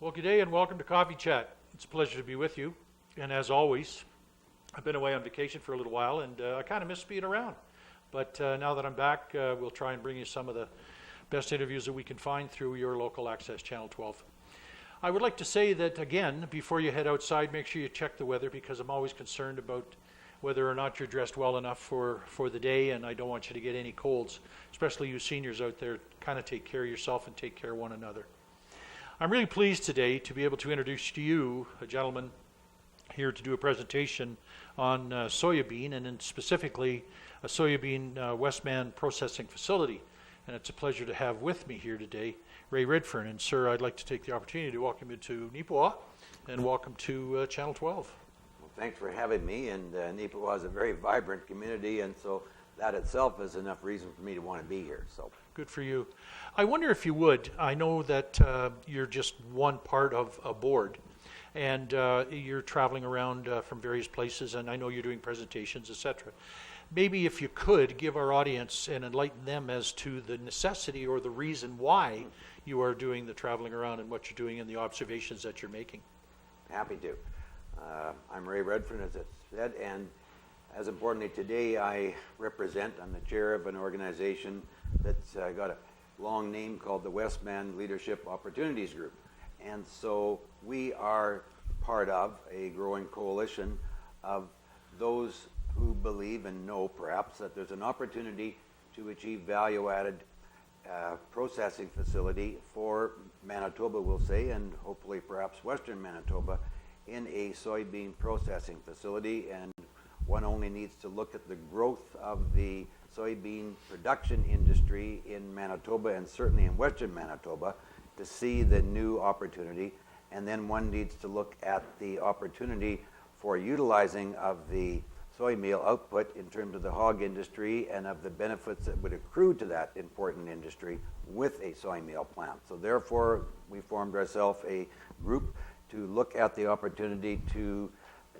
Well, good day and welcome to Coffee Chat. It's a pleasure to be with you. And as always, I've been away on vacation for a little while and I kind of miss being around. But now that I'm back, we'll try and bring you some of the best interviews that we can find through your local access, Channel 12. I would like to say that, again, before you head outside, make sure you check the weather because I'm always concerned about whether or not you're dressed well enough for the day, and I don't want you to get any colds, especially you seniors out there. Kind of take care of yourself and take care of one another. I'm really pleased today to be able to introduce to you a gentleman here to do a presentation on soybean, and then specifically a soybean Westman processing facility. And it's a pleasure to have with me here today Ray Redfern. And sir, I'd like to take the opportunity to welcome you to Neepawa and welcome to Channel 12. Well, thanks for having me, and Neepawa is a very vibrant community, and so that itself is enough reason for me to want to be here. So good for you. I wonder if you would, I know that you're just one part of a board, and you're traveling around from various places, and I know you're doing presentations, etc. Maybe if you could give our audience and enlighten them as to the necessity or the reason why you are doing the traveling around and what you're doing and the observations that you're making. Happy to. I'm Ray Redfern, as it said, and as importantly today I'm the chair of an organization that's got a long name called the Westman Leadership Opportunities Group. And so we are part of a growing coalition of those who believe and know perhaps that there's an opportunity to achieve value-added processing facility for Manitoba, we'll say, and hopefully perhaps Western Manitoba, in a soybean processing facility. And one only needs to look at the growth of the soybean production industry in Manitoba and certainly in Western Manitoba to see the new opportunity. And then one needs to look at the opportunity for utilizing of the soy meal output in terms of the hog industry and of the benefits that would accrue to that important industry with a soy meal plant. So therefore, we formed ourselves a group to look at the opportunity to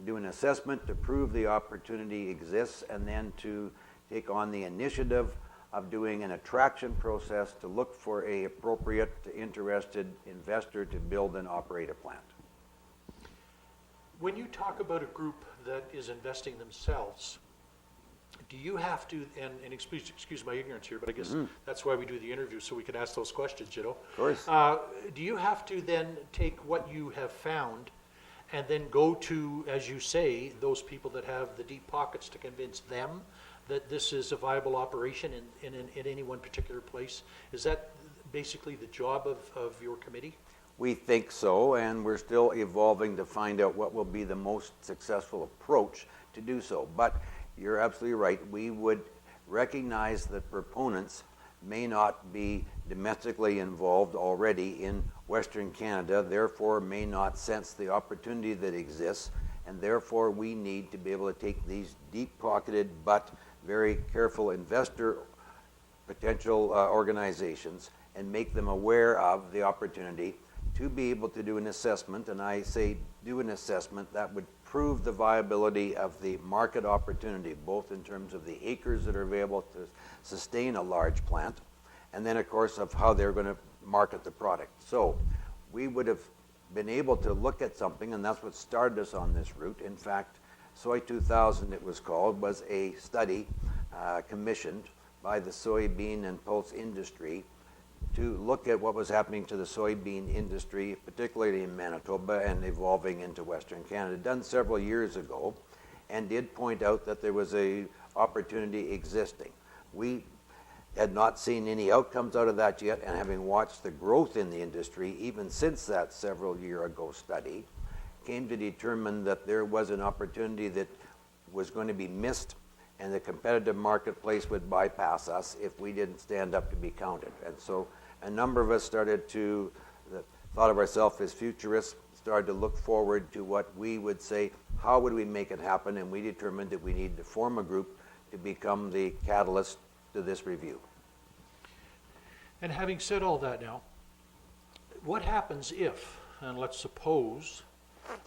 do an assessment to prove the opportunity exists, and then to take on the initiative of doing an attraction process to look for a appropriate, interested investor to build and operate a plant. When you talk about a group that is investing themselves, do you have to, and excuse my ignorance here, but I guess that's why we do the interview, so we can ask those questions, you know? Of course. Do you have to then take what you have found and then go to, as you say, those people that have the deep pockets to convince them that this is a viable operation in any one particular place? Is that basically the job of your committee? We think so, and we're still evolving to find out what will be the most successful approach to do so. But you're absolutely right. We would recognize that proponents may not be domestically involved already in Western Canada, therefore may not sense the opportunity that exists, and therefore we need to be able to take these deep-pocketed but very careful investor potential organizations and make them aware of the opportunity to be able to do an assessment. And I say do an assessment that would prove the viability of the market opportunity, both in terms of the acres that are available to sustain a large plant, and then of course of how they're going to market the product. So we would have been able to look at something, and that's what started us on this route. In fact, Soy 2000, it was called, was a study commissioned by the soybean and pulse industry to look at what was happening to the soybean industry, particularly in Manitoba and evolving into Western Canada, done several years ago, and did point out that there was a opportunity existing. We had not seen any outcomes out of that yet, and having watched the growth in the industry even since that several year ago study, came to determine that there was an opportunity that was going to be missed, and the competitive marketplace would bypass us if we didn't stand up to be counted. And so a number of us started to thought of ourselves as futurists, started to look forward to what we would say, how would we make it happen? And we determined that we need to form a group to become the catalyst to this review. And having said all that now, what happens if, and let's suppose,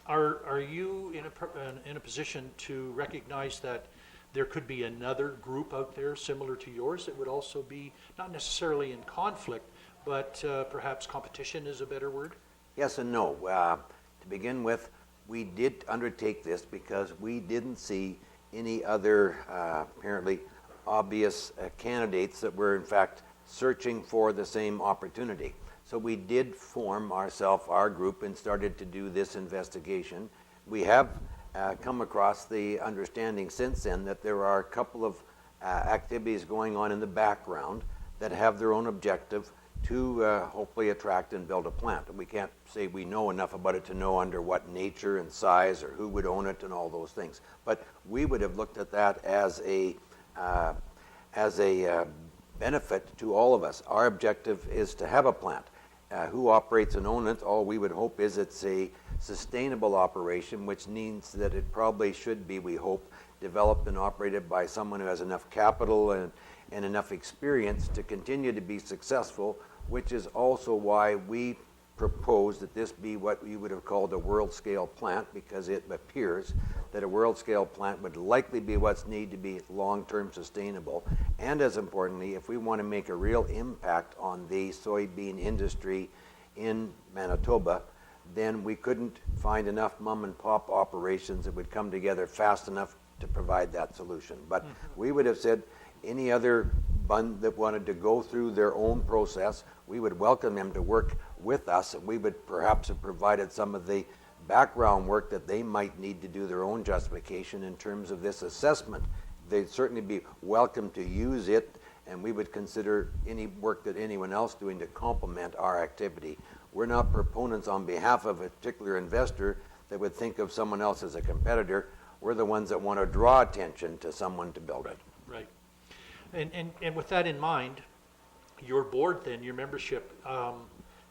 are you in a position to recognize that there could be another group out there similar to yours that would also be not necessarily in conflict, but perhaps competition is a better word? Yes and no. To begin with, we did undertake this because we didn't see any other apparently obvious candidates that were in fact searching for the same opportunity. So we did form our group, and started to do this investigation. We have come across the understanding since then that there are a couple of activities going on in the background that have their own objective to hopefully attract and build a plant. We can't say we know enough about it to know under what nature and size or who would own it and all those things. But we would have looked at that as a benefit to all of us. Our objective is to have a plant. Who operates and owns it, all we would hope is it's a sustainable operation, which means that it probably should be, we hope, developed and operated by someone who has enough capital and enough experience to continue to be successful, which is also why we propose that this be what we would have called a world-scale plant, because it appears that a world-scale plant would likely be what's needed to be long-term sustainable. And as importantly, if we want to make a real impact on the soybean industry in Manitoba, then we couldn't find enough mom-and-pop operations that would come together fast enough to provide that solution. But we would have said any other bund that wanted to go through their own process, we would welcome them to work with us, and we would perhaps have provided some of the background work that they might need to do their own justification in terms of this assessment. They'd certainly be welcome to use it, and we would consider any work that anyone else doing to complement our activity. We're not proponents on behalf of a particular investor that would think of someone else as a competitor. We're the ones that want to draw attention to someone to build it. Right. And with that in mind, your board then, your membership,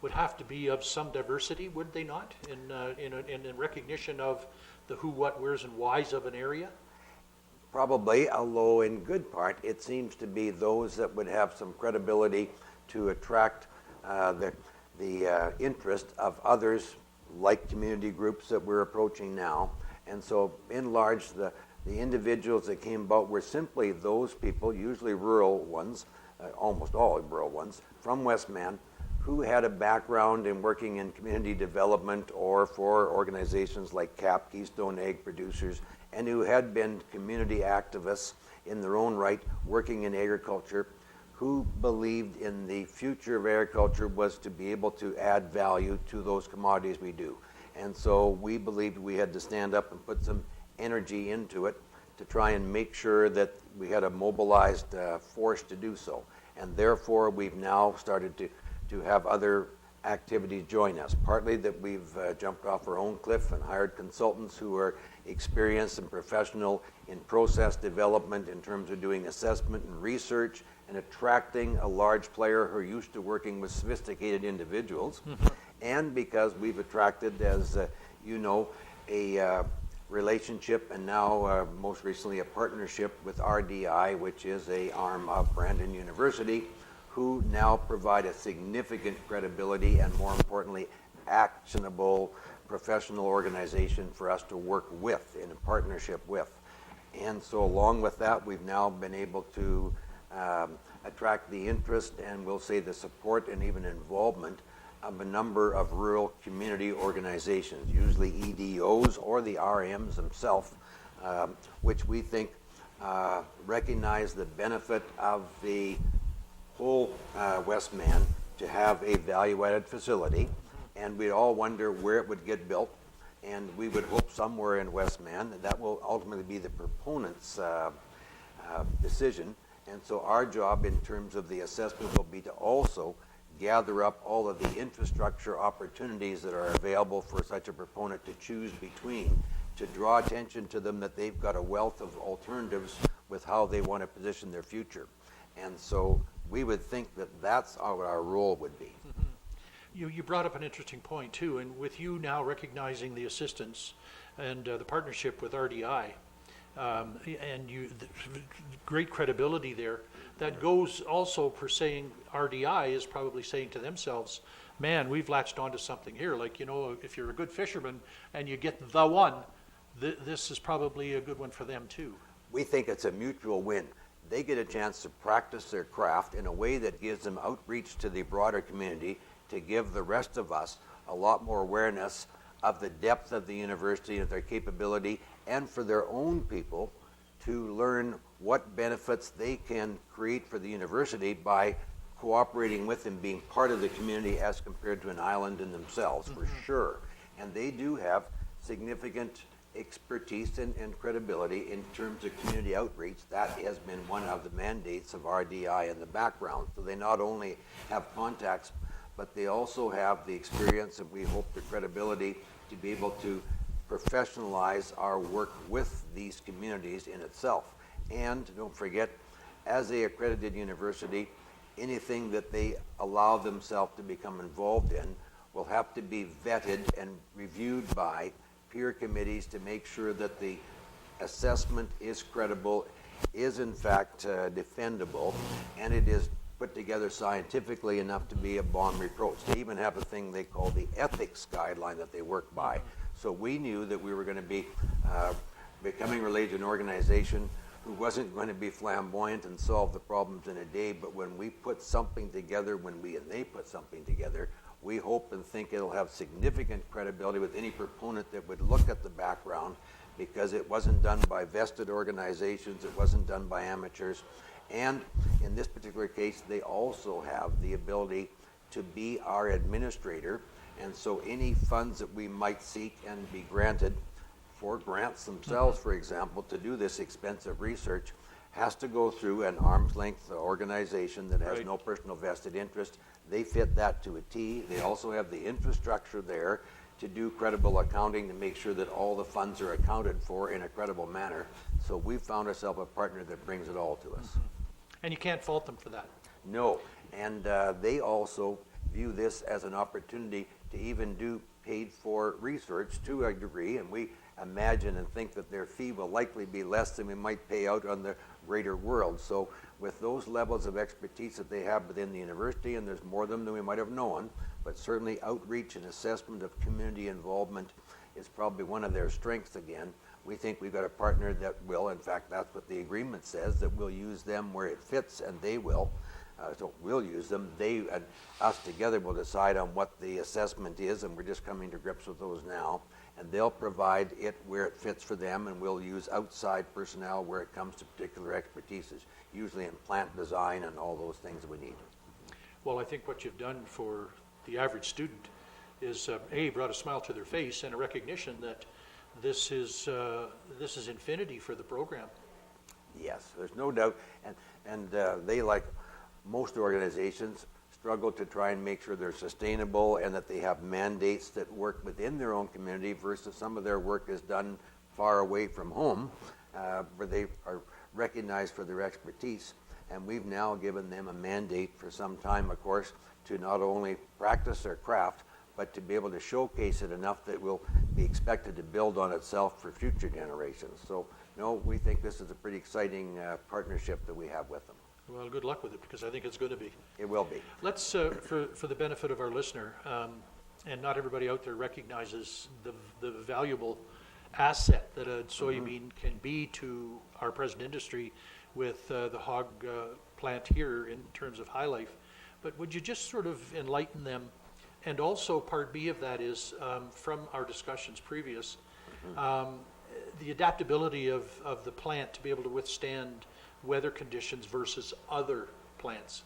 would have to be of some diversity, would they not, in recognition of the who, what, where's, and whys of an area? Probably, although in good part, it seems to be those that would have some credibility to attract the interest of others, like community groups that we're approaching now. And so, in large, the individuals that came about were simply those people, usually rural ones, almost all rural ones, from Westman, who had a background in working in community development or for organizations like CAP, Keystone Ag Producers, and who had been community activists in their own right, working in agriculture, who believed in the future of agriculture was to be able to add value to those commodities we do. And so we believed we had to stand up and put some energy into it to try and make sure that we had a mobilized force to do so. And therefore, we've now started to have other activities join us. Partly that we've jumped off our own cliff and hired consultants who are experienced and professional in process development in terms of doing assessment and research and attracting a large player who are used to working with sophisticated individuals. And because we've attracted, as you know, a relationship and now most recently a partnership with RDI, which is an arm of Brandon University, who now provide a significant credibility and, more importantly, actionable professional organization for us to work with, in a partnership with. And so along with that, we've now been able to attract the interest and, we'll say, the support and even involvement of a number of rural community organizations, usually EDOs or the RMs themselves, which we think recognize the benefit of the whole Westman to have a value-added facility, and we all wonder where it would get built, and we would hope somewhere in Westman. That will ultimately be the proponent's decision, and so our job in terms of the assessment will be to also gather up all of the infrastructure opportunities that are available for such a proponent to choose between, to draw attention to them that they've got a wealth of alternatives with how they want to position their future. And so we would think that that's what our role would be. You brought up an interesting point too, and with you now recognizing the assistance and the partnership with RDI, and great credibility there, that goes also for saying RDI is probably saying to themselves, man, we've latched onto something here. Like, you know, if you're a good fisherman and you get the one, this is probably a good one for them too. We think it's a mutual win. They get a chance to practice their craft in a way that gives them outreach to the broader community, to give the rest of us a lot more awareness of the depth of the university and their capability, and for their own people to learn what benefits they can create for the university by cooperating with and being part of the community as compared to an island in themselves, for sure. And they do have significant expertise and credibility in terms of community outreach. That has been one of the mandates of RDI in the background. So they not only have contacts, but they also have the experience, and we hope the credibility to be able to professionalize our work with these communities in itself. And don't forget, as a accredited university, anything that they allow themselves to become involved in will have to be vetted and reviewed by peer committees to make sure that the assessment is credible, is in fact defendable, and it is put together scientifically enough to be a beyond reproach. They even have a thing they call the ethics guideline that they work by. So we knew that we were going to be becoming related to an organization who wasn't going to be flamboyant and solve the problems in a day, but when we put something together, when we and they put something together, we hope and think it'll have significant credibility with any proponent that would look at the background, because it wasn't done by vested organizations, it wasn't done by amateurs, and in this particular case, they also have the ability to be our administrator, and so any funds that we might seek and be granted for grants themselves, for example, to do this expensive research, has to go through an arm's length organization that has no personal vested interest. They fit that to a T. They also have the infrastructure there to do credible accounting to make sure that all the funds are accounted for in a credible manner. So we found ourselves a partner that brings it all to us. And you can't fault them for that. No, and they also view this as an opportunity to even do paid for research to a degree, and we imagine and think that their fee will likely be less than we might pay out on the greater world. So with those levels of expertise that they have within the university, and there's more of them than we might have known, but certainly outreach and assessment of community involvement is probably one of their strengths again. We think we've got a partner that will, in fact, that's what the agreement says, that we'll use them where it fits, and they will. So we'll use them. They and us together will decide on what the assessment is, and we're just coming to grips with those now. And they'll provide it where it fits for them, and we'll use outside personnel where it comes to particular expertises, usually in plant design and all those things that we need. Well, I think what you've done for the average student is, brought a smile to their face and a recognition that this is infinity for the program. Yes, there's no doubt. And they, like most organizations, struggle to try and make sure they're sustainable and that they have mandates that work within their own community versus some of their work is done far away from home, where they are recognized for their expertise. And we've now given them a mandate for some time, of course, to not only practice their craft, but to be able to showcase it enough that will be expected to build on itself for future generations. So, no, we think this is a pretty exciting partnership that we have with them. Well, good luck with it, because I think it's going to be. It will be. Let's, for the benefit of our listener, and not everybody out there recognizes the valuable asset that a soybean can be to our present industry with the hog plant here in terms of High Life. But would you just sort of enlighten them? And also part B of that is, from our discussions previous, the adaptability of the plant to be able to withstand weather conditions versus other plants.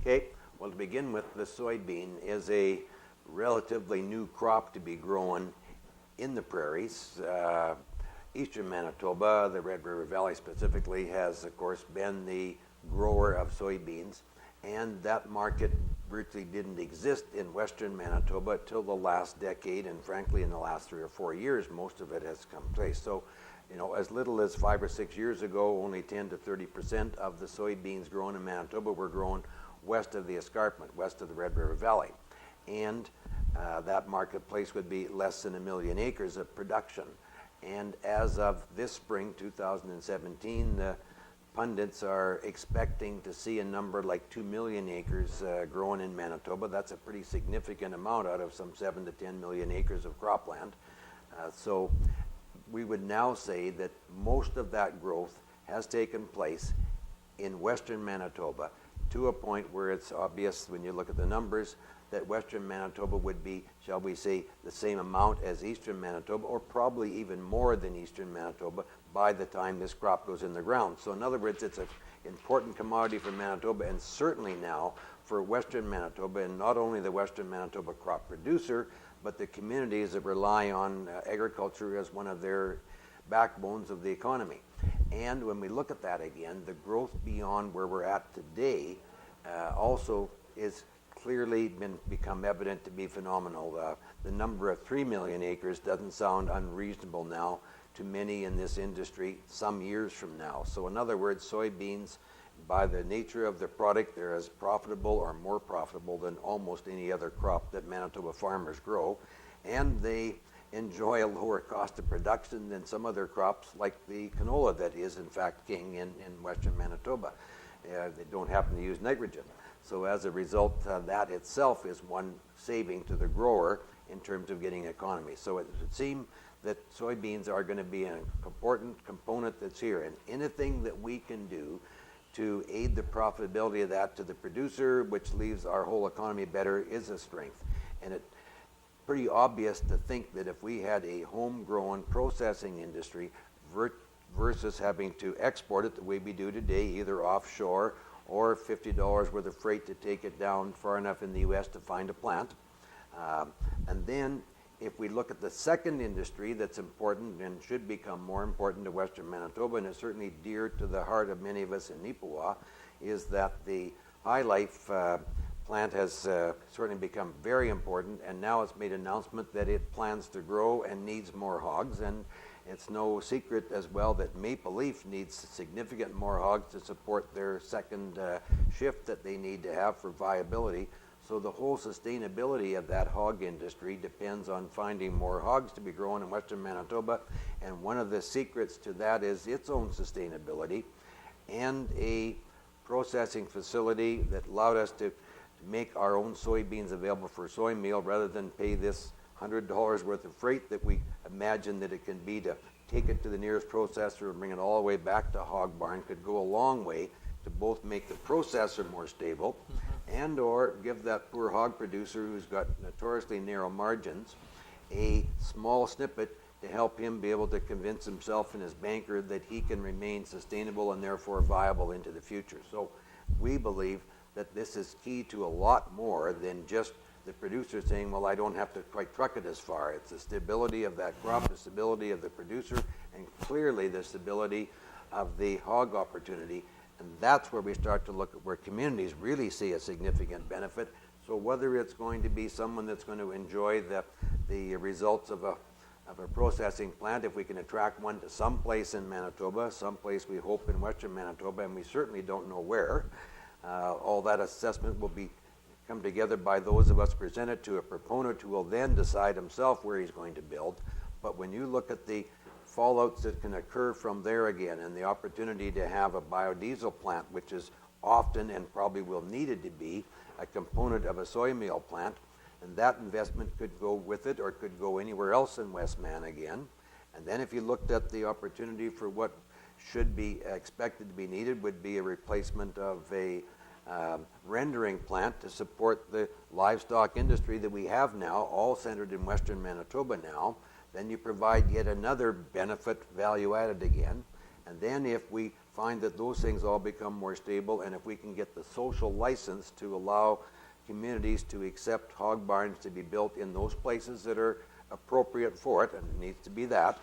Okay, well, to begin with, the soybean is a relatively new crop to be grown in the prairies. Eastern Manitoba, the Red River Valley specifically, has of course been the grower of soybeans, and that market virtually didn't exist in Western Manitoba till the last decade, and frankly in the last 3 or 4 years most of it has come place. So, you know, as little as 5 or 6 years ago, only 10 to 30% of the soybeans grown in Manitoba were grown west of the escarpment, west of the Red River Valley. And that marketplace would be less than 1 million acres of production. And as of this spring, 2017, the pundits are expecting to see a number like 2 million acres grown in Manitoba. That's a pretty significant amount out of some 7 to 10 million acres of cropland. So we would now say that most of that growth has taken place in Western Manitoba, to a point where it's obvious when you look at the numbers that Western Manitoba would be, shall we say, the same amount as Eastern Manitoba, or probably even more than Eastern Manitoba by the time this crop goes in the ground. So in other words, it's an important commodity for Manitoba, and certainly now for Western Manitoba, and not only the Western Manitoba crop producer, but the communities that rely on agriculture as one of their backbones of the economy. And when we look at that again, the growth beyond where we're at today also is clearly become evident to be phenomenal. The number of 3 million acres doesn't sound unreasonable now to many in this industry some years from now. So in other words, soybeans, by the nature of their product, they're as profitable or more profitable than almost any other crop that Manitoba farmers grow. And they enjoy a lower cost of production than some other crops like the canola that is in fact king in Western Manitoba. They don't happen to use nitrogen. So as a result, that itself is one saving to the grower in terms of getting economy. So it would seem that soybeans are going to be an important component that's here. And anything that we can do to aid the profitability of that to the producer, which leaves our whole economy better, is a strength. And it's pretty obvious to think that if we had a homegrown processing industry versus having to export it the way we do today, either offshore or $50 worth of freight to take it down far enough in the U.S. to find a plant. And then if we look at the second industry that's important and should become more important to Western Manitoba, and is certainly dear to the heart of many of us in Neepawa, is that the High Life plant has certainly become very important, and now it's made an announcement that it plans to grow and needs more hogs. And it's no secret as well that Maple Leaf needs significant more hogs to support their second shift that they need to have for viability. So the whole sustainability of that hog industry depends on finding more hogs to be grown in Western Manitoba. And one of the secrets to that is its own sustainability and a processing facility that allowed us to make our own soybeans available for soy meal rather than pay this $100 worth of freight that we imagine that it can be to take it to the nearest processor and bring it all the way back to hog barn. Could go a long way to both make the processor more stable and or give that poor hog producer who's got notoriously narrow margins a small snippet to help him be able to convince himself and his banker that he can remain sustainable and therefore viable into the future. So we believe that this is key to a lot more than just the producer saying, well, I don't have to quite truck it as far. It's the stability of that crop, the stability of the producer, and clearly the stability of the hog opportunity. And that's where we start to look at where communities really see a significant benefit. So whether it's going to be someone that's going to enjoy the results of a processing plant, if we can attract one to some place in Manitoba, someplace we hope in Western Manitoba, and we certainly don't know where, all that assessment will come together by those of us presented to a proponent who will then decide himself where he's going to build. But when you look at the fallouts that can occur from there again, and the opportunity to have a biodiesel plant, which is often and probably will needed to be a component of a soy meal plant, and that investment could go with it or could go anywhere else in Westman again. And then if you looked at the opportunity for what should be expected to be needed, would be a replacement of a rendering plant to support the livestock industry that we have now, all centered in Western Manitoba now. Then you provide yet another benefit, value added again. And then if we find that those things all become more stable, and if we can get the social license to allow communities to accept hog barns to be built in those places that are appropriate for it, and it needs to be that,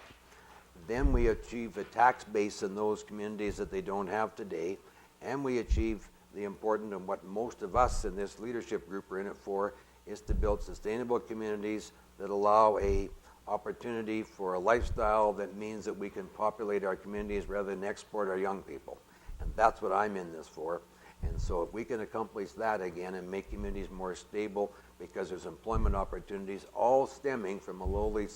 then we achieve a tax base in those communities that they don't have today, and we achieve the important and what most of us in this leadership group are in it for, is to build sustainable communities that allow a opportunity for a lifestyle that means that we can populate our communities rather than export our young people. And that's what I'm in this for. And so if we can accomplish that again and make communities more stable because there's employment opportunities all stemming from a lowly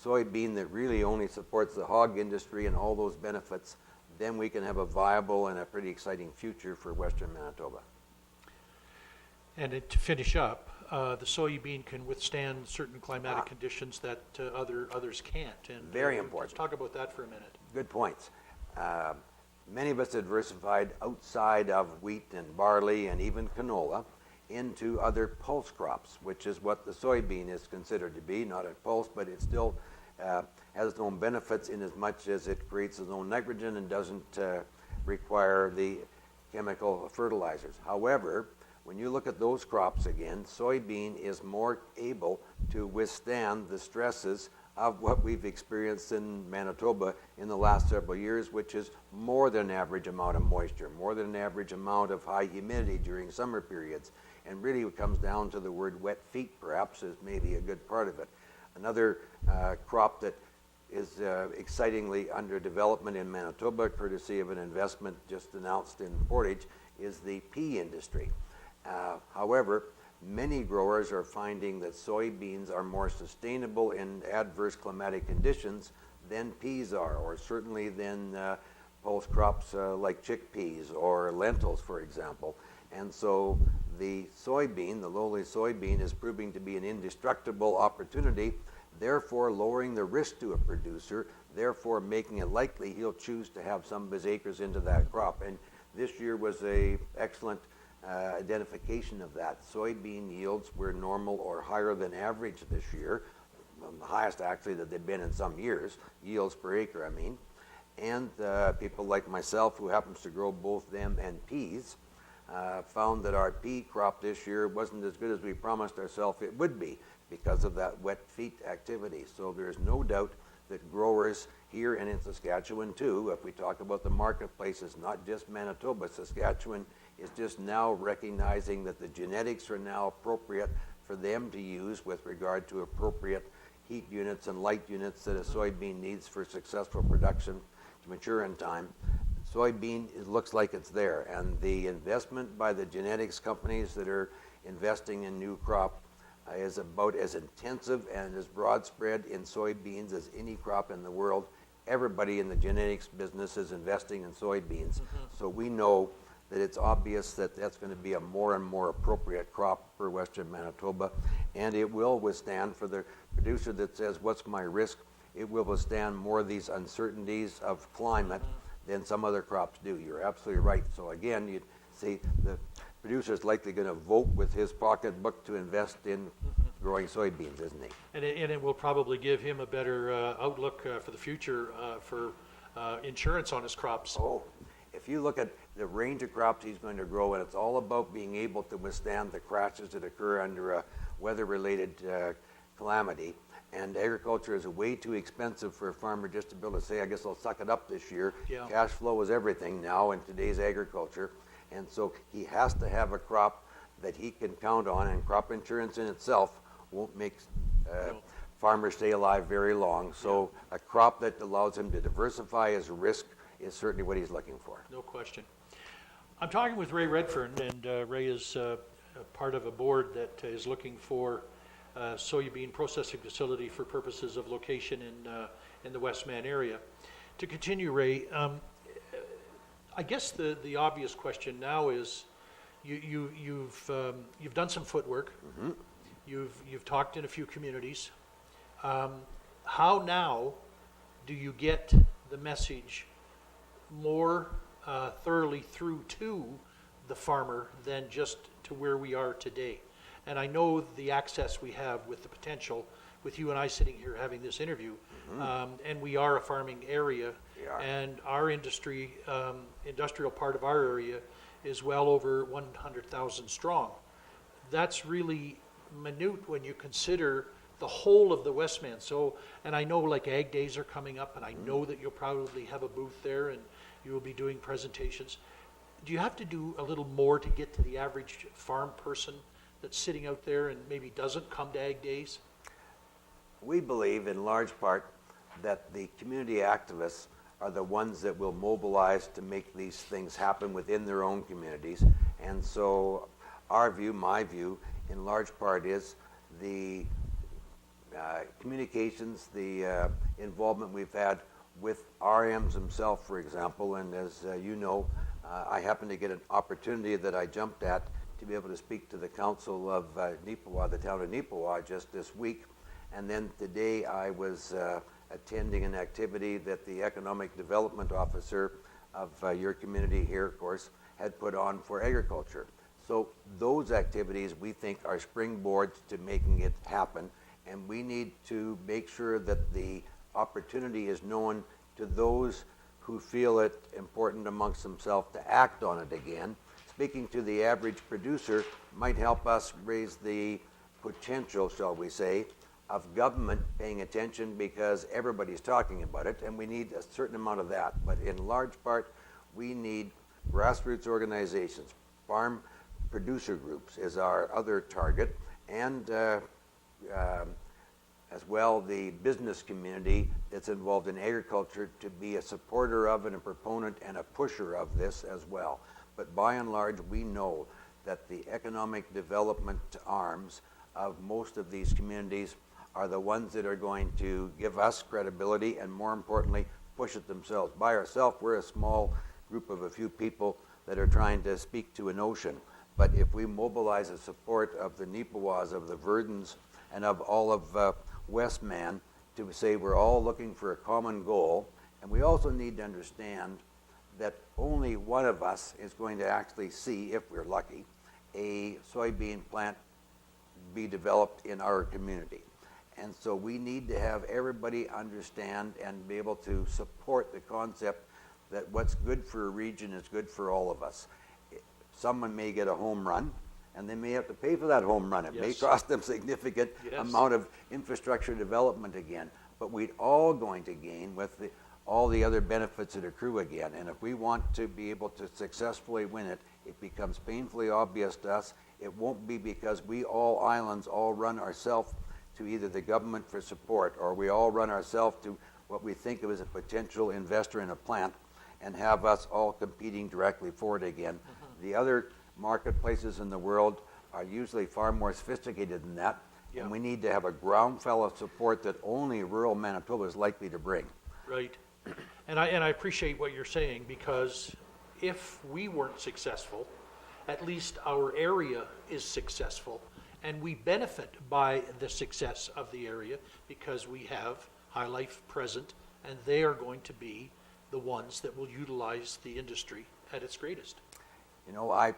soybean that really only supports the hog industry and all those benefits, then we can have a viable and a pretty exciting future for Western Manitoba. And to finish up, the soybean can withstand certain climatic conditions that others can't. And very important. Let's talk about that for a minute. Good points. many of us diversified outside of wheat and barley and even canola into other pulse crops, which is what the soybean is considered to be, not a pulse, but it still has its own benefits in as much as it creates its own nitrogen and doesn't require the chemical fertilizers. However, when you look at those crops again, soybean is more able to withstand the stresses of what we've experienced in Manitoba in the last several years, which is more than average amount of moisture, more than an average amount of high humidity during summer periods. And really it comes down to the word wet feet, perhaps, is maybe a good part of it. Another crop that is excitingly under development in Manitoba, courtesy of an investment just announced in Portage, is the pea industry. However, many growers are finding that soybeans are more sustainable in adverse climatic conditions than peas are, or certainly than pulse crops like chickpeas or lentils, for example. And so the soybean, the lowly soybean, is proving to be an indestructible opportunity, therefore lowering the risk to a producer, therefore making it likely he'll choose to have some of his acres into that crop. And this year was a excellent identification of that. Soybean yields were normal or higher than average this year, the highest actually that they've been in some years, yields per acre I mean. And people like myself, who happens to grow both them and peas, found that our pea crop this year wasn't as good as we promised ourselves it would be because of that wet feet activity. So there's no doubt that growers here and in Saskatchewan too, if we talk about the marketplaces, not just Manitoba, Saskatchewan is just now recognizing that the genetics are now appropriate for them to use with regard to appropriate heat units and light units that a soybean needs for successful production to mature in time. Soybean, it looks like it's there, and the investment by the genetics companies that are investing in new crop is about as intensive and as broad spread in soybeans as any crop in the world. Everybody in the genetics business is investing in soybeans. So we know that it's obvious that that's going to be a more and more appropriate crop for Western Manitoba, and it will withstand, for the producer that says, what's my risk, it will withstand more of these uncertainties of climate than some other crops do. You're absolutely right. So again, you'd see the producer is likely going to vote with his pocketbook to invest in growing soybeans, isn't he? And it will probably give him a better outlook for the future for insurance on his crops. Oh, if you look at the range of crops he's going to grow, and it's all about being able to withstand the crashes that occur under a weather-related calamity. And agriculture is way too expensive for a farmer just to be able to say, I guess I'll suck it up this year. Yeah. Cash flow is everything now in today's agriculture. And so he has to have a crop that he can count on, and crop insurance in itself won't make farmers stay alive very long. So a crop that allows him to diversify his risk is certainly what he's looking for. No question. I'm talking with Ray Redfern, and Ray is part of a board that is looking for a soybean processing facility for purposes of location in the Westman area. To continue, Ray, I guess the obvious question now is you've done some footwork. You've talked in a few communities. How now do you get the message more thoroughly through to the farmer than just to where we are today? And I know the access we have with the potential, with you and I sitting here having this interview, and we are a farming area, and our industry, industrial part of our area is well over 100,000 strong. That's really minute when you consider the whole of the Westman. So, and I know like Ag Days are coming up, and I know that you'll probably have a booth there and you will be doing presentations. Do you have to do a little more to get to the average farm person that's sitting out there and maybe doesn't come to Ag Days? We believe in large part that the community activists are the ones that will mobilize to make these things happen within their own communities. And so our view, my view, in large part is the communications, the involvement we've had with RMs himself, for example. And as you know, I happened to get an opportunity that I jumped at to be able to speak to the council of Neepawa, the town of Neepawa, just this week. And then today I was attending an activity that the economic development officer of your community here, of course, had put on for agriculture. So those activities we think are springboards to making it happen, and we need to make sure that the opportunity is known to those who feel it important amongst themselves to act on it again. Speaking to the average producer might help us raise the potential, shall we say, of government paying attention, because everybody's talking about it, and we need a certain amount of that. But in large part, we need grassroots organizations. Farm producer groups is our other target, and as well the business community that's involved in agriculture to be a supporter of and a proponent and a pusher of this as well. But by and large, we know that the economic development arms of most of these communities are the ones that are going to give us credibility and, more importantly, push it themselves. By ourselves, we're a small group of a few people that are trying to speak to an ocean. But if we mobilize the support of the Neepawas, of the Verdens, and of all of Westman to say we're all looking for a common goal, and we also need to understand that only one of us is going to actually see, if we're lucky, a soybean plant be developed in our community. And so we need to have everybody understand and be able to support the concept that what's good for a region is good for all of us. Someone may get a home run, and they may have to pay for that home run. It may Yes. cost them significant Yes. amount of infrastructure development again, but we're all going to gain with all the other benefits that accrue again. And if we want to be able to successfully win it, it becomes painfully obvious to us. It won't be because we all islands all run ourselves to either the government for support, or we all run ourselves to what we think of as a potential investor in a plant, and have us all competing directly for it again. The other marketplaces in the world are usually far more sophisticated than that, Yeah. and we need to have a ground floor of support that only rural Manitoba is likely to bring. Right. And I appreciate what you're saying, because if we weren't successful, at least our area is successful, and we benefit by the success of the area because we have High Life present, and they are going to be the ones that will utilize the industry at its greatest. You know, I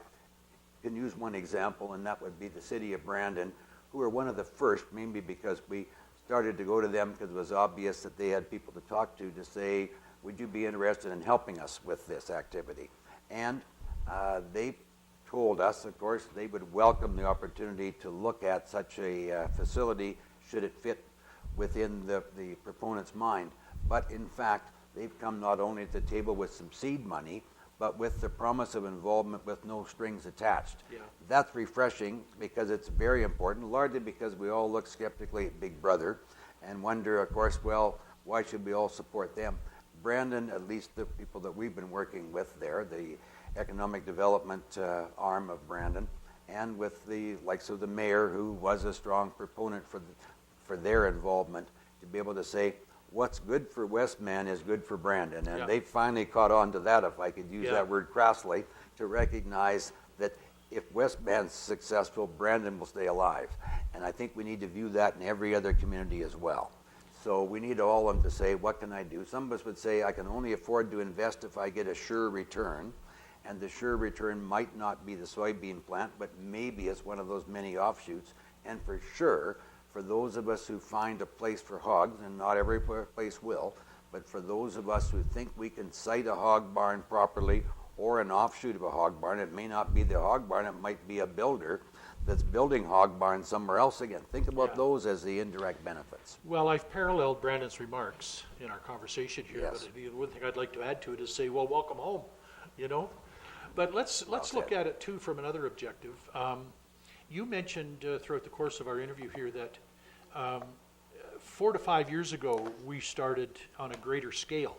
can use one example, and that would be the city of Brandon, who were one of the first, mainly because we started to go to them because it was obvious that they had people to talk to say, would you be interested in helping us with this activity? And they told us, of course, they would welcome the opportunity to look at such a facility should it fit within the proponent's mind. But in fact, they've come not only to the table with some seed money, but with the promise of involvement with no strings attached. Yeah. That's refreshing, because it's very important, largely because we all look skeptically at Big Brother and wonder, of course, well, why should we all support them? Brandon, at least the people that we've been working with there, the economic development arm of Brandon, and with the likes of the mayor, who was a strong proponent for their involvement, to be able to say, what's good for Westman is good for Brandon. And Yeah. they finally caught on to that, if I could use Yeah. that word crassly, to recognize that if Westman's successful, Brandon will stay alive. And I think we need to view that in every other community as well. So we need all of them to say, what can I do? Some of us would say, I can only afford to invest if I get a sure return. And the sure return might not be the soybean plant, but maybe it's one of those many offshoots. And for sure, for those of us who find a place for hogs, and not every place will, but for those of us who think we can site a hog barn properly, or an offshoot of a hog barn, it may not be the hog barn, it might be a builder that's building hog barns somewhere else again. Think about Yeah. those as the indirect benefits. Well, I've paralleled Brandon's remarks in our conversation here, Yes. but the one thing I'd like to add to it is say, well, welcome home, you know? But let's look said. at it too from another objective. You mentioned throughout the course of our interview here that 4 to 5 years ago, we started on a greater scale.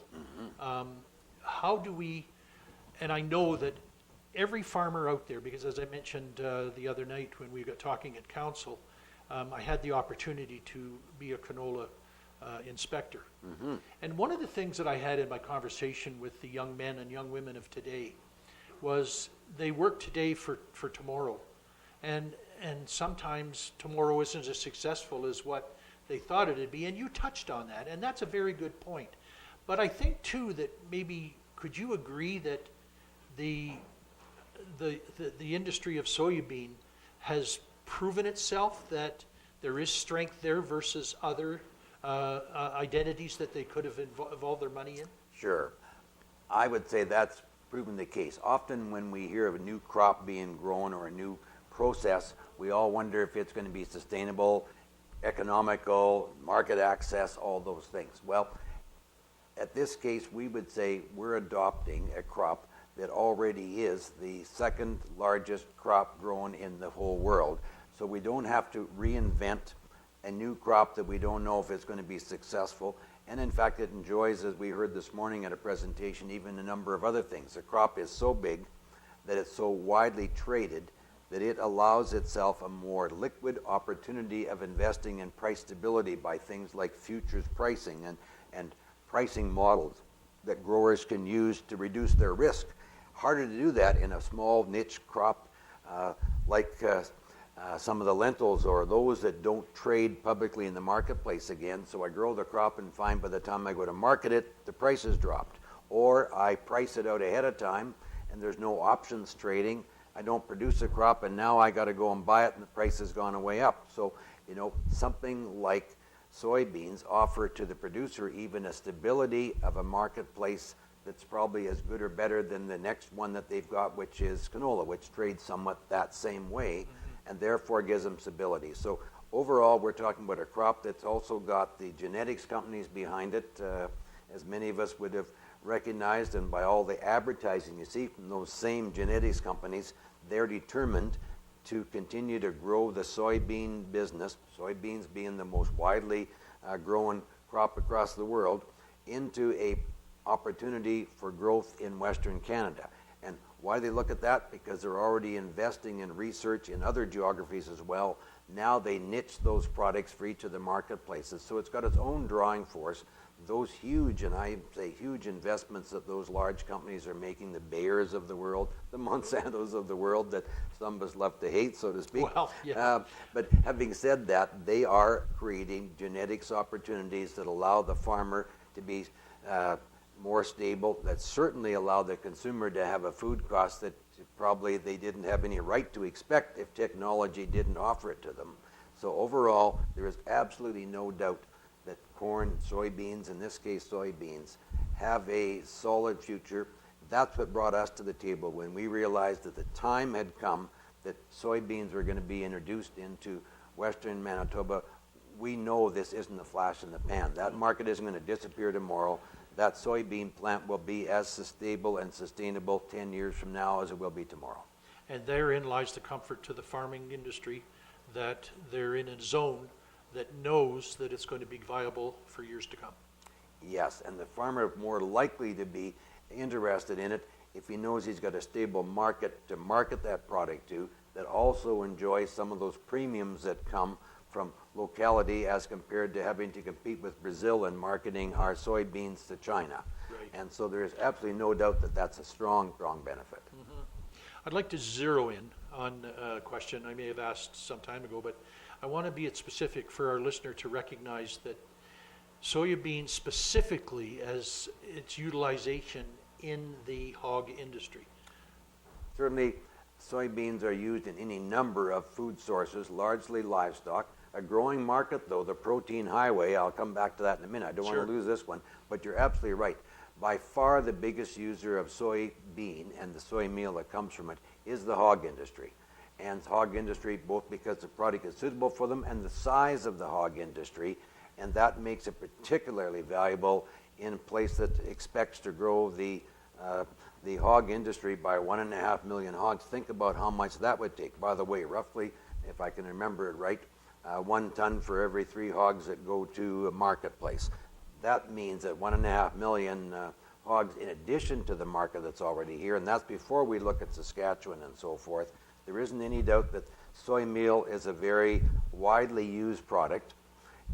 How do we, and I know that every farmer out there, because as I mentioned the other night when we got talking at council, I had the opportunity to be a canola inspector. And one of the things that I had in my conversation with the young men and young women of today was they work today for tomorrow. And sometimes tomorrow isn't as successful as what they thought it'd be, and you touched on that, and that's a very good point. But I think too that maybe could you agree that the industry of soybean has proven itself that there is strength there versus other identities that they could have involved their money in? Sure. I would say that's proven the case. Often when we hear of a new crop being grown or a new process, we all wonder if it's going to be sustainable, economical, market access, all those things. Well, at this case, we would say we're adopting a crop that already is the second largest crop grown in the whole world. So we don't have to reinvent a new crop that we don't know if it's going to be successful. And in fact, it enjoys, as we heard this morning at a presentation, even a number of other things. The crop is so big that it's so widely traded that it allows itself a more liquid opportunity of investing in price stability by things like futures pricing and pricing models that growers can use to reduce their risk. Harder to do that in a small niche crop like some of the lentils or those that don't trade publicly in the marketplace again. So I grow the crop and find by the time I go to market it, the price has dropped. Or I price it out ahead of time and there's no options trading. I don't produce a crop and now I got to go and buy it and the price has gone way up. So, something like soybeans offer to the producer even a stability of a marketplace that's probably as good or better than the next one that they've got, which is canola, which trades somewhat that same way, and therefore gives them stability. So overall, we're talking about a crop that's also got the genetics companies behind it, as many of us would have recognized, and by all the advertising you see from those same genetics companies, they're determined to continue to grow the soybean business, soybeans being the most widely grown crop across the world, into a opportunity for growth in Western Canada. And why they look at that? Because they're already investing in research in other geographies as well. Now they niche those products for each of the marketplaces. So it's got its own drawing force. Those huge, and I say huge investments that those large companies are making, the Bayers of the world, the Monsantos of the world that some of us love to hate, so to speak. Well, yeah. But having said that, they are creating genetics opportunities that allow the farmer to be more stable, that certainly allow the consumer to have a food cost that probably they didn't have any right to expect if technology didn't offer it to them. So overall, there is absolutely no doubt that corn, soybeans, in this case soybeans, have a solid future. That's what brought us to the table when we realized that the time had come that soybeans were going to be introduced into Western Manitoba. We know this isn't a flash in the pan. That market isn't going to disappear tomorrow. That soybean plant will be as stable and sustainable 10 years from now as it will be tomorrow. And therein lies the comfort to the farming industry that they're in a zone that knows that it's going to be viable for years to come. Yes, and the farmer is more likely to be interested in it if he knows he's got a stable market to market that product to, that also enjoys some of those premiums that come from locality as compared to having to compete with Brazil and marketing our soybeans to China. Right. And so there is absolutely no doubt that that's a strong, strong benefit. Mm-hmm. I'd like to zero in on a question I may have asked some time ago, but I want to be specific for our listener to recognize that soybeans specifically as its utilization in the hog industry. Certainly, soybeans are used in any number of food sources, largely livestock. A growing market, though, the protein highway, I'll come back to that in a minute. I don't Sure. want to lose this one, but you're absolutely right. By far the biggest user of soybean and the soy meal that comes from it is the hog industry. And hog industry, both because the product is suitable for them and the size of the hog industry, and that makes it particularly valuable in a place that expects to grow the hog industry by 1.5 million hogs. Think about how much that would take. By the way, roughly, if I can remember it right, 1 ton for every 3 hogs that go to a marketplace. That means that 1.5 million hogs in addition to the market that's already here, and that's before we look at Saskatchewan and so forth. There isn't any doubt that soy meal is a very widely used product.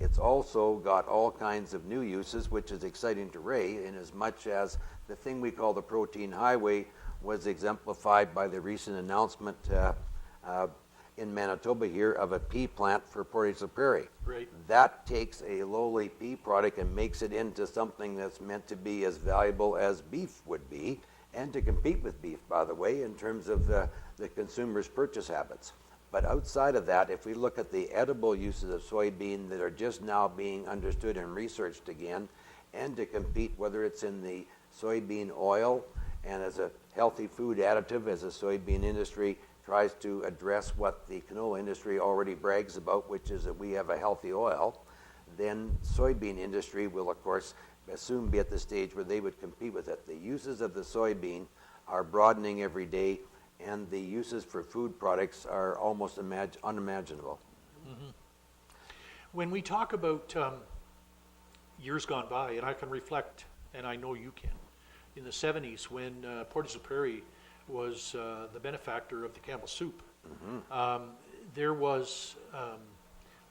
It's also got all kinds of new uses, which is exciting to Ray, in as much as the thing we call the protein highway was exemplified by the recent announcement in Manitoba here of a pea plant for Portage la Prairie. Right. That takes a lowly pea product and makes it into something that's meant to be as valuable as beef would be, and to compete with beef, by the way, in terms of the consumer's purchase habits. But outside of that, if we look at the edible uses of soybean that are just now being understood and researched again, and to compete, whether it's in the soybean oil and as a healthy food additive, as the soybean industry tries to address what the canola industry already brags about, which is that we have a healthy oil, then soybean industry will, of course, soon be at the stage where they would compete with it. The uses of the soybean are broadening every day, and the uses for food products are almost unimaginable. When we talk about years gone by, and I can reflect, and I know you can, in the 70s when Portage la Prairie was the benefactor of the Campbell soup, there was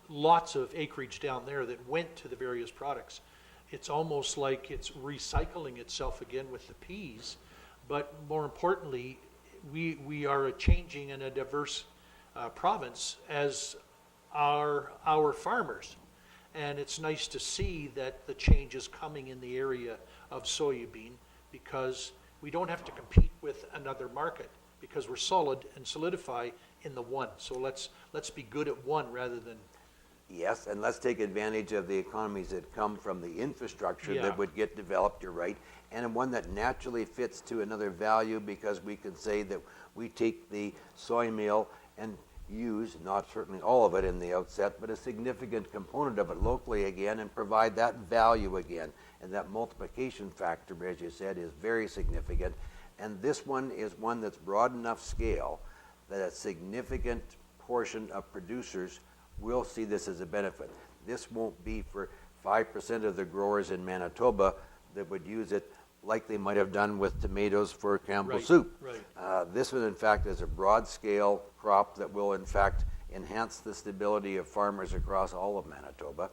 lots of acreage down there that went to the various products. It's almost like it's recycling itself again with the peas, but more importantly, we are a changing and a diverse province as our farmers. And it's nice to see that the change is coming in the area of soybean, because we don't have to compete with another market, because we're solid and solidify in the one. So let's be good at one rather than... Yes, and let's take advantage of the economies that come from the infrastructure Yeah. that would get developed, you're right, and one that naturally fits to another value, because we can say that we take the soy meal and use, not certainly all of it in the outset, but a significant component of it locally again, and provide that value again. And that multiplication factor, as you said, is very significant. And this one is one that's broad enough scale that a significant portion of producers will see this as a benefit. This won't be for 5% of the growers in Manitoba that would use it like they might have done with tomatoes for Campbell Right, soup. right. This one, in fact, is a broad-scale crop that will, in fact, enhance the stability of farmers across all of Manitoba,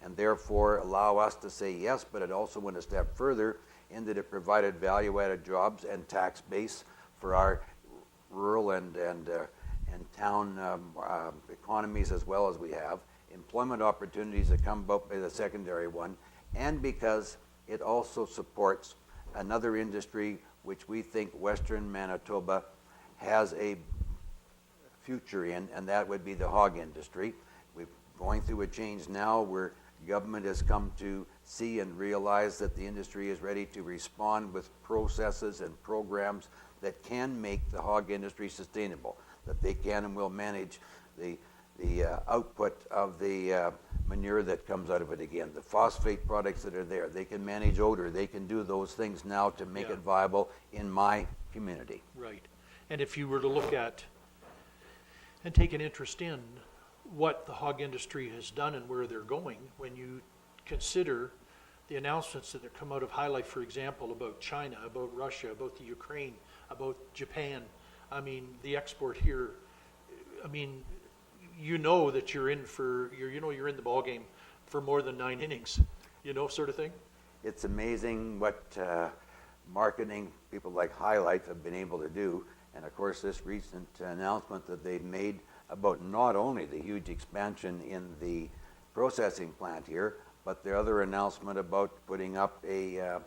and therefore allow us to say yes, but it also went a step further in that it provided value-added jobs and tax base for our rural and town economies, as well as we have employment opportunities that come about by the secondary one, and because it also supports another industry which we think Western Manitoba has a future in, and that would be the hog industry. We're going through a change now where government has come to see and realize that the industry is ready to respond with processes and programs that can make the hog industry sustainable, that they can and will manage the output of the manure that comes out of it again, the phosphate products that are there. They can manage odor. They can do those things now to make Yeah. it viable in my community. Right. And if you were to look at and take an interest in what the hog industry has done and where they're going, when you consider the announcements that have come out of High Life, for example, about China, about Russia, about the Ukraine, about Japan, I mean, the export here, I mean, you know that you're in the ball game for more than 9 innings, sort of thing. It's amazing what marketing people like High Life have been able to do. And of course, this recent announcement that they've made about not only the huge expansion in the processing plant here, but the other announcement about putting up a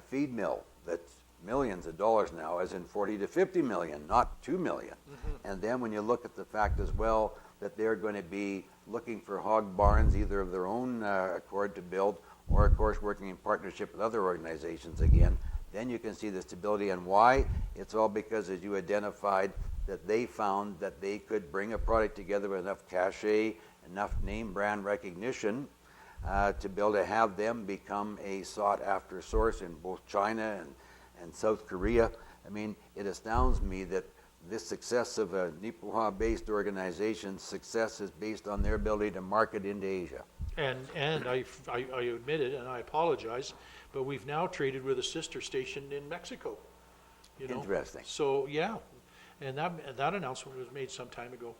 feed mill that's millions of dollars now, as in 40 to 50 million, not 2 million. And then when you look at the fact as well that they're going to be looking for hog barns, either of their own accord to build, or of course working in partnership with other organizations again, then you can see the stability. And why? It's all because, as you identified, that they found that they could bring a product together with enough cachet, enough name brand recognition to be able to have them become a sought-after source in both China and South Korea. I mean, it astounds me that this success of a Nipawha-based organization's success is based on their ability to market into Asia. And I admit it, and I apologize, but we've now traded with a sister station in Mexico. Interesting. So yeah, and that announcement was made some time ago.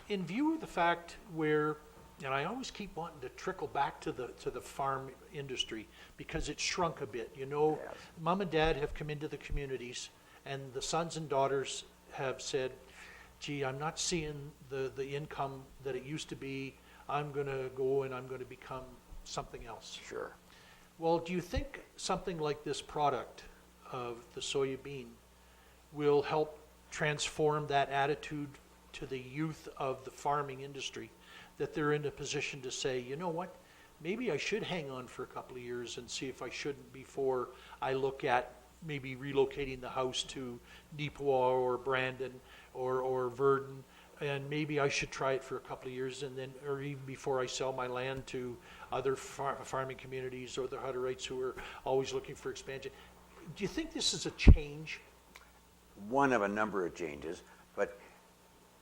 In view of the fact where, and I always keep wanting to trickle back to the farm industry because it's shrunk a bit. Yes. Mom and Dad have come into the communities, and the sons and daughters have said, gee, I'm not seeing the income that it used to be. I'm going to go and I'm going to become something else. Sure. Well, do you think something like this product of the soya bean will help transform that attitude to the youth of the farming industry, that they're in a position to say, you know what, maybe I should hang on for a couple of years and see if I shouldn't before I look at maybe relocating the house to Neepawa or Brandon or Verdon, and maybe I should try it for a couple of years, and then, or even before I sell my land to other farming communities or the Hutterites who are always looking for expansion. Do you think this is a change? One of a number of changes, but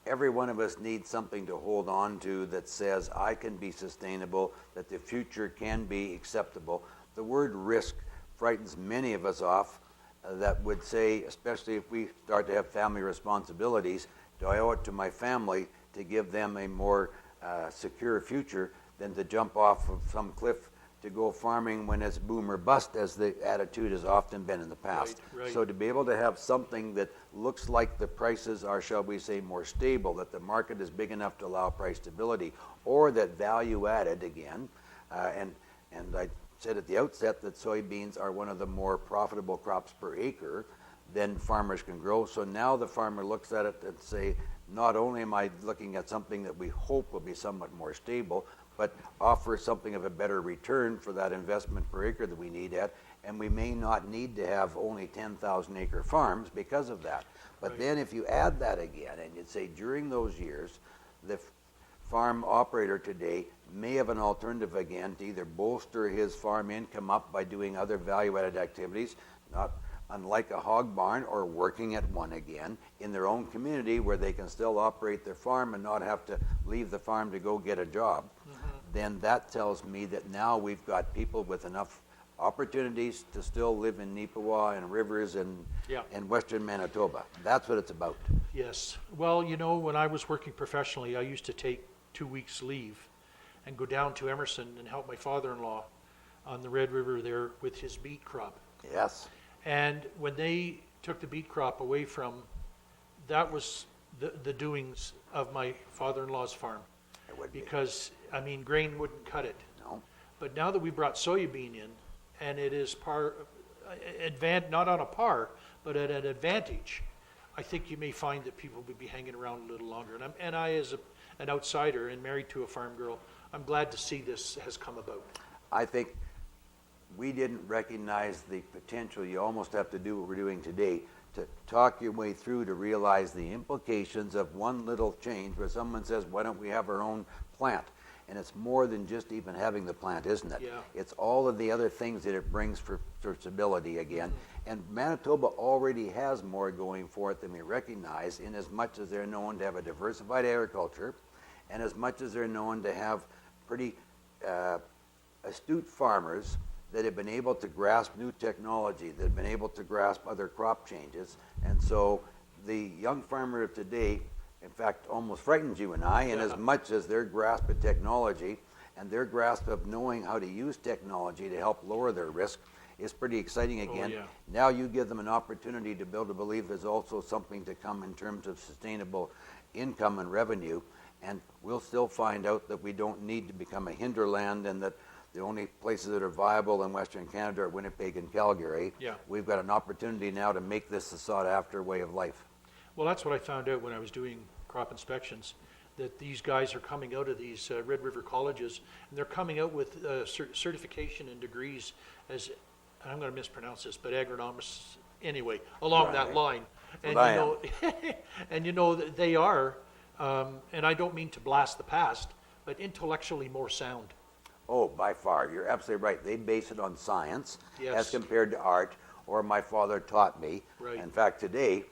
every one of us needs something to hold on to that says I can be sustainable, that the future can be acceptable. The word risk frightens many of us off that would say, especially if we start to have family responsibilities, do I owe it to my family to give them a more secure future than to jump off of some cliff to go farming when it's boom or bust, as the attitude has often been in the past. Right. So to be able to have something that looks like the prices are, shall we say, more stable, that the market is big enough to allow price stability, or that value added again, and I said at the outset that soybeans are one of the more profitable crops per acre than farmers can grow. So now the farmer looks at it and say, not only am I looking at something that we hope will be somewhat more stable, but offer something of a better return for that investment per acre that we need at, and we may not need to have only 10,000 acre farms because of that. But Right. then if you add that again, and you'd say during those years, the farm operator today may have an alternative again to either bolster his farm income up by doing other value-added activities, not unlike a hog barn, or working at one again in their own community where they can still operate their farm and not have to leave the farm to go get a job. Then that tells me that now we've got people with enough opportunities to still live in Neepawa and Rivers and Yeah. western Manitoba. That's what it's about. Yes. Well, you know, when I was working professionally, I used to take 2 weeks leave and go down to Emerson and help my father-in-law on the Red River there with his beet crop. Yes. And when they took the beet crop away from, that was the doings of my father-in-law's farm. It would be. Because, I mean, grain wouldn't cut it. No. But now that we brought soybean in, and it is not on a par, but at an advantage, I think you may find that people will be hanging around a little longer. And I, as an outsider and married to a farm girl, I'm glad to see this has come about. I think we didn't recognize the potential. You almost have to do what we're doing today to talk your way through to realize the implications of one little change where someone says, why don't we have our own plant? And it's more than just even having the plant, isn't it? Yeah. It's all of the other things that it brings for stability again. And Manitoba already has more going for it than we recognize, in as much as they're known to have a diversified agriculture, and as much as they're known to have pretty astute farmers that have been able to grasp new technology, that have been able to grasp other crop changes. And so the young farmer of today, in fact, almost frightens you and I, in as much as their grasp of technology and their grasp of knowing how to use technology to help lower their risk is pretty exciting again. yeah. Now you give them an opportunity to be able to believe there's also something to come in terms of sustainable income and revenue, and we'll still find out that we don't need to become a hinterland, and that the only places that are viable in Western Canada are Winnipeg and Calgary. Yeah. We've got an opportunity now to make this a sought-after way of life. Well, that's what I found out when I was doing crop inspections, that these guys are coming out of these Red River colleges, and they're coming out with certification and degrees as, and I'm going to mispronounce this, but agronomists, anyway, along that Right. line. And what I you know, and you know that they are, and I don't mean to blast the past, but intellectually more sound. Oh, by far. You're absolutely right. They base it on science Yes. as compared to art, or my father taught me. Right. In fact, today,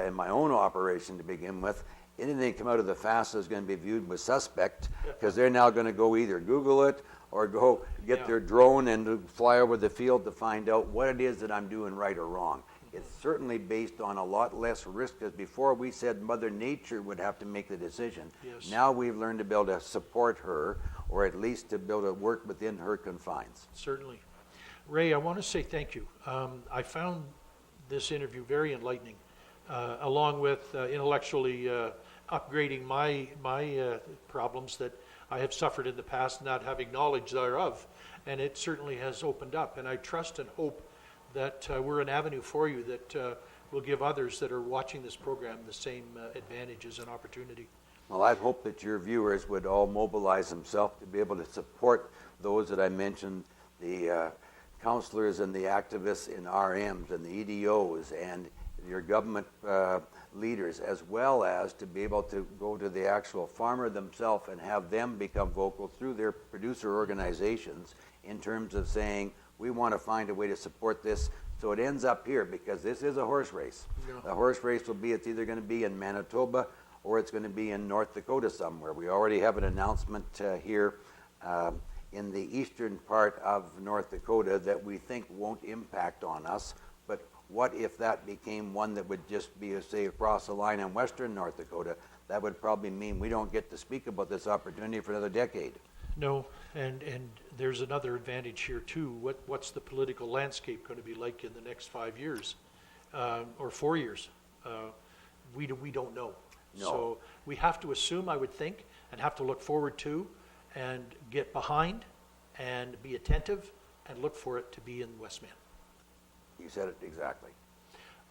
in my own operation to begin with, anything come out of the FASA is going to be viewed with suspect, because they're now going to go either Google it or go get Yeah. their drone and fly over the field to find out what it is that I'm doing right or wrong. It's certainly based on a lot less risk, because before we said Mother Nature would have to make the decision. Yes. Now we've learned to be able to support her, or at least to be able to work within her confines. Certainly. Ray, I want to say thank you. I found this interview very enlightening. along with intellectually upgrading my problems that I have suffered in the past, not having knowledge thereof. And it certainly has opened up. And I trust and hope that we're an avenue for you that will give others that are watching this program the same advantages and opportunity. Well, I'd hope that your viewers would all mobilize themselves to be able to support those that I mentioned, the counselors and the activists in RMs and the EDOs and your government leaders, as well as to be able to go to the actual farmer themselves and have them become vocal through their producer organizations in terms of saying, we want to find a way to support this so it ends up here, because this is a horse race. Yeah. The horse race will be, it's either going to be in Manitoba or it's going to be in North Dakota somewhere. We already have an announcement here in the eastern part of North Dakota that we think won't impact on us, but what if that became one that would just be, say, across the line in western North Dakota? That would probably mean we don't get to speak about this opportunity for another decade. No, and there's another advantage here too. What's the political landscape going to be like in the next 5 years or 4 years? We don't know. No. So we have to assume, I would think, and have to look forward to and get behind and be attentive and look for it to be in Westman. You said it exactly.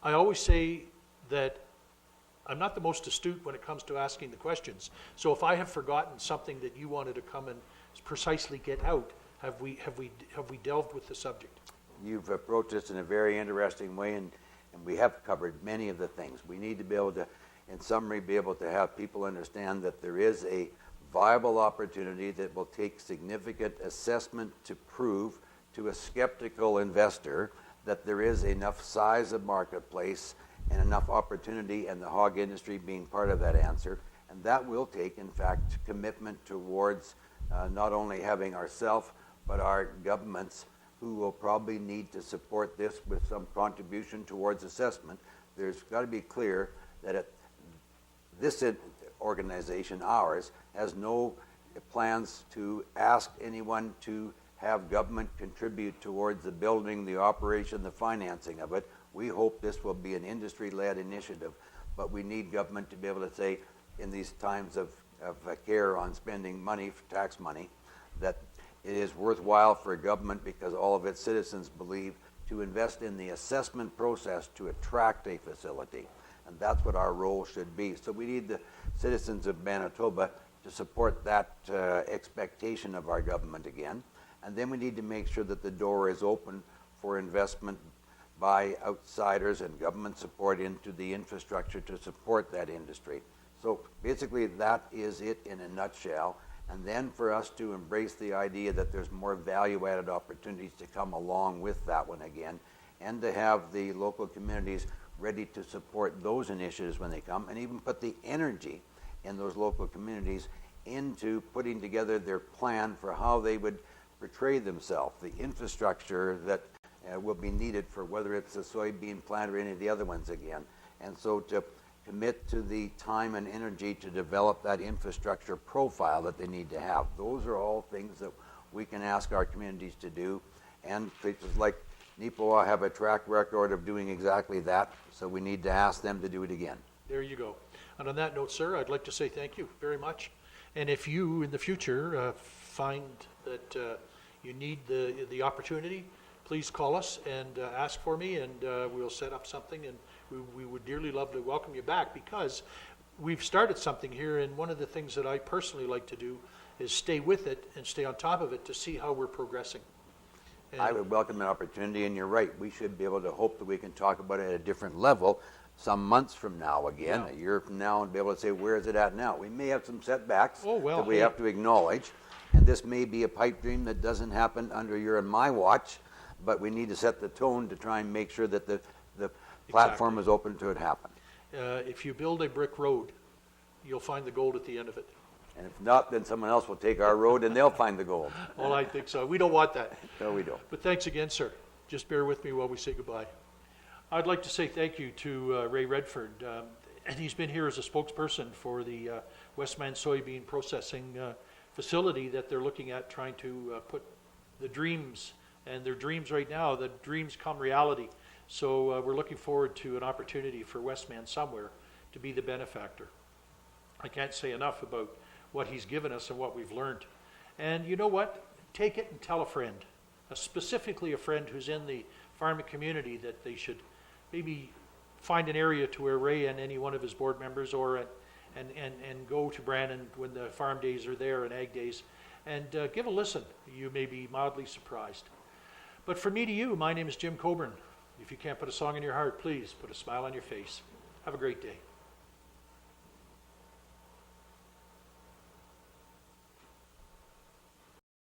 I always say that I'm not the most astute when it comes to asking the questions. So if I have forgotten something that you wanted to come and precisely get out, have we delved with the subject? You've approached this in a very interesting way, and we have covered many of the things. We need to be able to, in summary, be able to have people understand that there is a viable opportunity that will take significant assessment to prove to a skeptical investor that there is enough size of marketplace and enough opportunity, and the hog industry being part of that answer. And that will take, in fact, commitment towards not only having ourselves, but our governments, who will probably need to support this with some contribution towards assessment. There's got to be clear that this organization, ours, has no plans to ask anyone to have government contribute towards the building, the operation, the financing of it. We hope this will be an industry-led initiative, but we need government to be able to say, in these times of care on spending money, tax money, that it is worthwhile for government, because all of its citizens believe, to invest in the assessment process to attract a facility. And that's what our role should be. So we need the citizens of Manitoba to support that expectation of our government again. And then we need to make sure that the door is open for investment by outsiders and government support into the infrastructure to support that industry. So basically that is it in a nutshell. And then for us to embrace the idea that there's more value-added opportunities to come along with that one again, and to have the local communities ready to support those initiatives when they come, and even put the energy in those local communities into putting together their plan for how they would portray themselves, the infrastructure that will be needed for whether it's a soybean plant or any of the other ones again. And so to commit to the time and energy to develop that infrastructure profile that they need to have. Those are all things that we can ask our communities to do. And places like Neepawa have a track record of doing exactly that, so we need to ask them to do it again. There you go. And on that note, sir, I'd like to say thank you very much. And if you, in the future, find that you need the opportunity, please call us and ask for me, and we'll set up something, and we would dearly love to welcome you back, because we've started something here, and one of the things that I personally like to do is stay with it and stay on top of it to see how we're progressing. And I would welcome an opportunity, and you're right, we should be able to hope that we can talk about it at a different level some months from now again, Yeah. a year from now, and be able to say, where is it at now? We may have some setbacks Oh, well, that we hey. have to acknowledge, and this may be a pipe dream that doesn't happen under your and my watch, but we need to set the tone to try and make sure that the platform is open to it happen. if you build a brick road, you'll find the gold at the end of it. And if not, then someone else will take our road and they'll find the gold. Well, I think so. We don't want that. No, we don't. But thanks again, sir. Just bear with me while we say goodbye. I'd like to say thank you to Ray Redford. And he's been here as a spokesperson for the Westman soybean processing facility that they're looking at, trying to put the dreams, and their dreams right now, the dreams come reality, So we're looking forward to an opportunity for Westman somewhere to be the benefactor. I can't say enough about what he's given us and what we've learned. And you know what? Take it and tell a friend, specifically a friend who's in the farming community, that they should maybe find an area to where Ray and any one of his board members and go to Brandon when the farm days are there and ag days and give a listen. You may be mildly surprised. But from me to you, my name is Jim Coburn. If you can't put a song in your heart, please put a smile on your face. Have a great day.